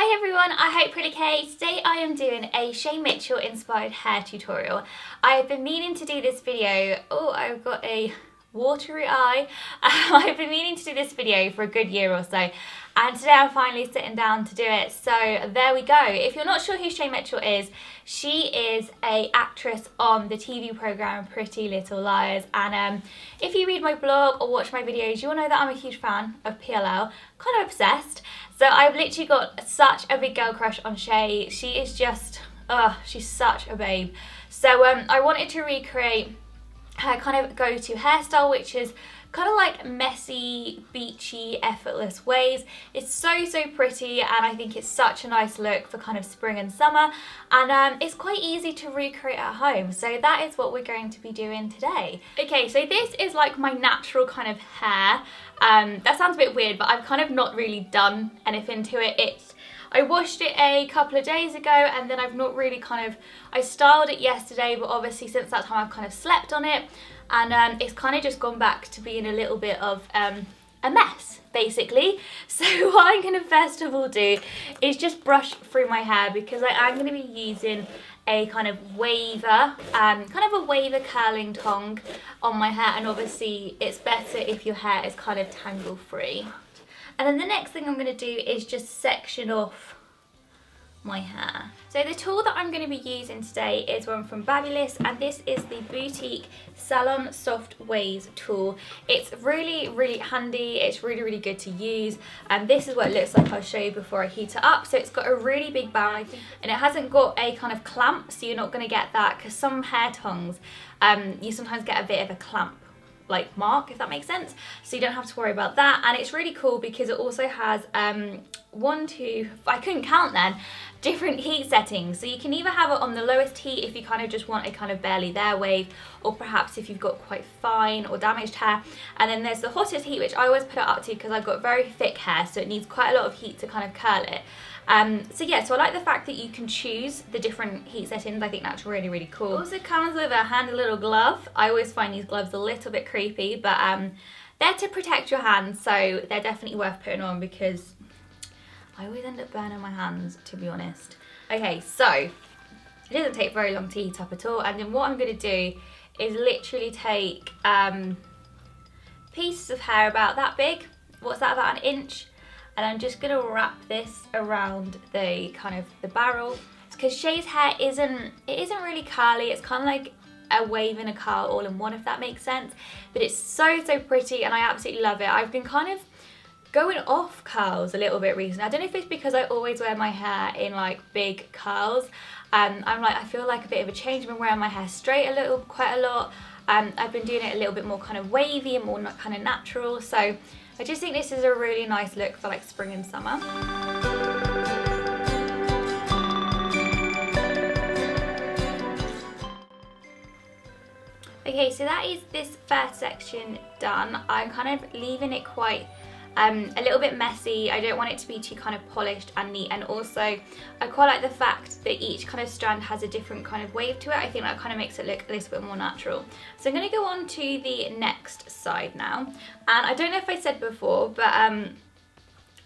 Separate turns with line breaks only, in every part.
Hi everyone, I hope you're okay. Today I am doing a Shay Mitchell inspired hair tutorial. I've been meaning to do this video, oh I've got a watery eye. I've been meaning to do this video for a good year or so, and today I'm finally sitting down to do it, so there we go. If you're not sure who Shay Mitchell is, she is an actress on the TV programme Pretty Little Liars, and if you read my blog or watch my videos, you'll know that I'm a huge fan of PLL, kind of obsessed. So I've literally got such a big girl crush on Shay. She is just, she's such a babe. So I wanted to recreate her kind of go-to hairstyle, which is kind of like messy, beachy, effortless waves. It's so pretty, and I think it's such a nice look for kind of spring and summer, and it's quite easy to recreate at home, so that is what we're going to be doing today. Okay, so this is like my natural kind of hair. That sounds a bit weird, but I've kind of not really done anything to it. I washed it a couple of days ago, and then I've not really I styled it yesterday, but obviously since that time I've kind of slept on it, and it's kind of just gone back to being a little bit of a mess, basically. So what I'm going to first of all do is just brush through my hair, because I am going to be using a kind of waver, curling tong on my hair, and obviously it's better if your hair is kind of tangle free. And then the next thing I'm going to do is just section off my hair. So the tool that I'm going to be using today is one from Babulous, and this is the Boutique Salon Soft Waves tool. It's really handy, it's really good to use, and this is what it looks like. I'll show you before I heat it up. So it's got a really big barrel, and it hasn't got a kind of clamp, so you're not going to get that, because some hair tongs, you sometimes get a bit of a clamp like mark, if that makes sense, so you don't have to worry about that. And it's really cool because it also has I couldn't count then, different heat settings. So you can either have it on the lowest heat if you kind of just want a kind of barely there wave, or perhaps if you've got quite fine or damaged hair. And then there's the hottest heat, which I always put it up to because I've got very thick hair, so it needs quite a lot of heat to kind of curl it. So yeah, so I like the fact that you can choose the different heat settings. I think that's really cool. It also comes with a handy little glove. I always find these gloves a little bit creepy, but they're to protect your hands, so they're definitely worth putting on, because I always end up burning my hands, to be honest. Okay, so it doesn't take very long to heat up at all, and then what I'm going to do is literally take pieces of hair about that big. What's that, about an inch? And I'm just going to wrap this around the kind of the barrel, because Shay's hair isn't really curly. It's kind of like a wave and a curl all in one, if that makes sense. But it's so pretty, and I absolutely love it. I've been kind of going off curls a little bit recently. I don't know if it's because I always wear my hair in like big curls. I feel like a bit of a change. I've been wearing my hair straight quite a lot. I've been doing it a little bit more kind of wavy and more kind of natural. So I just think this is a really nice look for like spring and summer. Okay, so that is this first section done. I'm kind of leaving it quite a little bit messy. I don't want it to be too kind of polished and neat, and also I quite like the fact that each kind of strand has a different kind of wave to it. I think that kind of makes it look a little bit more natural. So I'm going to go on to the next side now, and I don't know if I said before, but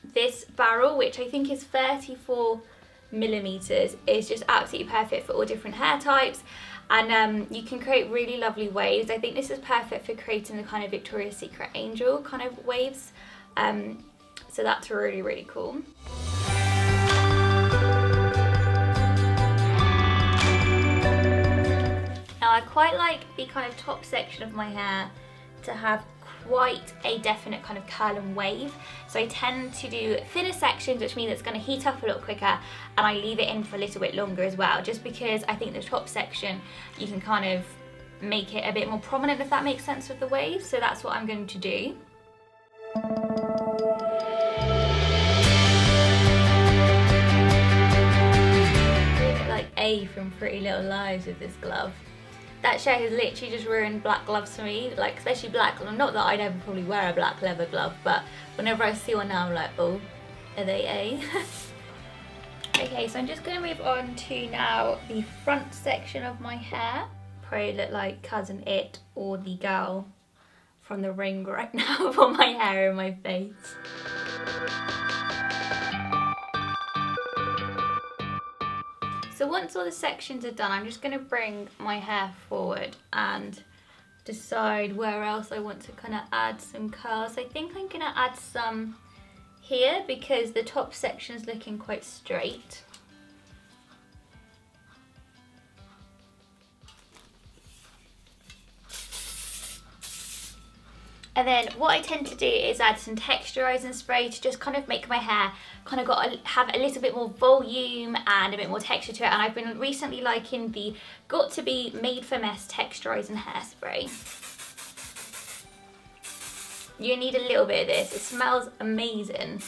this barrel, which I think is 34mm, is just absolutely perfect for all different hair types, and you can create really lovely waves. I think this is perfect for creating the kind of Victoria's Secret angel kind of waves. So that's really cool. Now I quite like the kind of top section of my hair to have quite a definite kind of curl and wave, so I tend to do thinner sections, which means it's going to heat up a lot quicker, and I leave it in for a little bit longer as well, just because I think the top section you can kind of make it a bit more prominent, if that makes sense, with the waves. So that's what I'm going to do. Like A from Pretty Little Liars with this glove. That Shay has literally just ruined black gloves for me, like especially black. Not that I'd ever probably wear a black leather glove, but whenever I see one now I'm like, oh, are they A? Okay, so I'm just going to move on to now the front section of my hair. Probably look like Cousin It or the girl from The Ring right now for my hair and my face. So once all the sections are done, I'm just going to bring my hair forward and decide where else I want to kind of add some curls. I think I'm going to add some here because the top section is looking quite straight. And then what I tend to do is add some texturizing spray to just kind of make my hair kind of have a little bit more volume and a bit more texture to it. And I've been recently liking the Got To Be Made for Mess texturizing hairspray. You need a little bit of this. It smells amazing,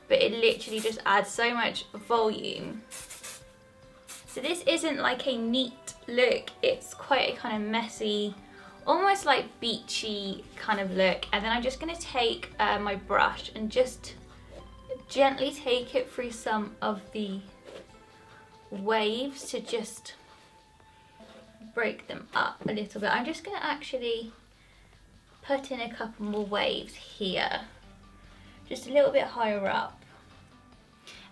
but it literally just adds so much volume. So this isn't like a neat look, it's quite a kind of messy, almost like beachy kind of look. And then I'm just going to take my brush and just gently take it through some of the waves to just break them up a little bit. I'm just going to actually put in a couple more waves here, just a little bit higher up.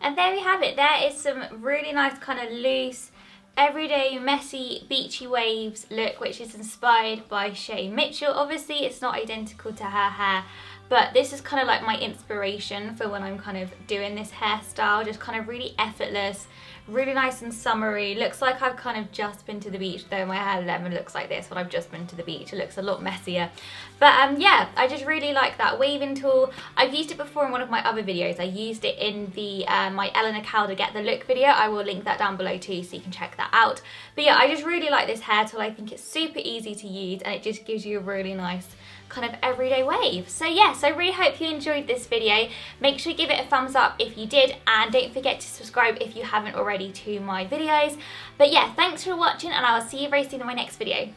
And there we have it. There is some really nice kind of loose, everyday, messy, beachy waves look, which is inspired by Shay Mitchell. Obviously, it's not identical to her hair, but this is kind of like my inspiration for when I'm kind of doing this hairstyle, just kind of really effortless, really nice and summery. Looks like I've kind of just been to the beach, though my hair never looks like this when I've just been to the beach. It looks a lot messier. But yeah, I just really like that waving tool. I've used it before in one of my other videos. I used it in the my Eleanor Calder Get the Look video. I will link that down below too, so you can check that out. But yeah, I just really like this hair tool. I think it's super easy to use and it just gives you a really nice kind of everyday wave. So yes, I really hope you enjoyed this video. Make sure you give it a thumbs up if you did, and don't forget to subscribe if you haven't already to my videos. But yeah, thanks for watching, and I will see you very soon in my next video.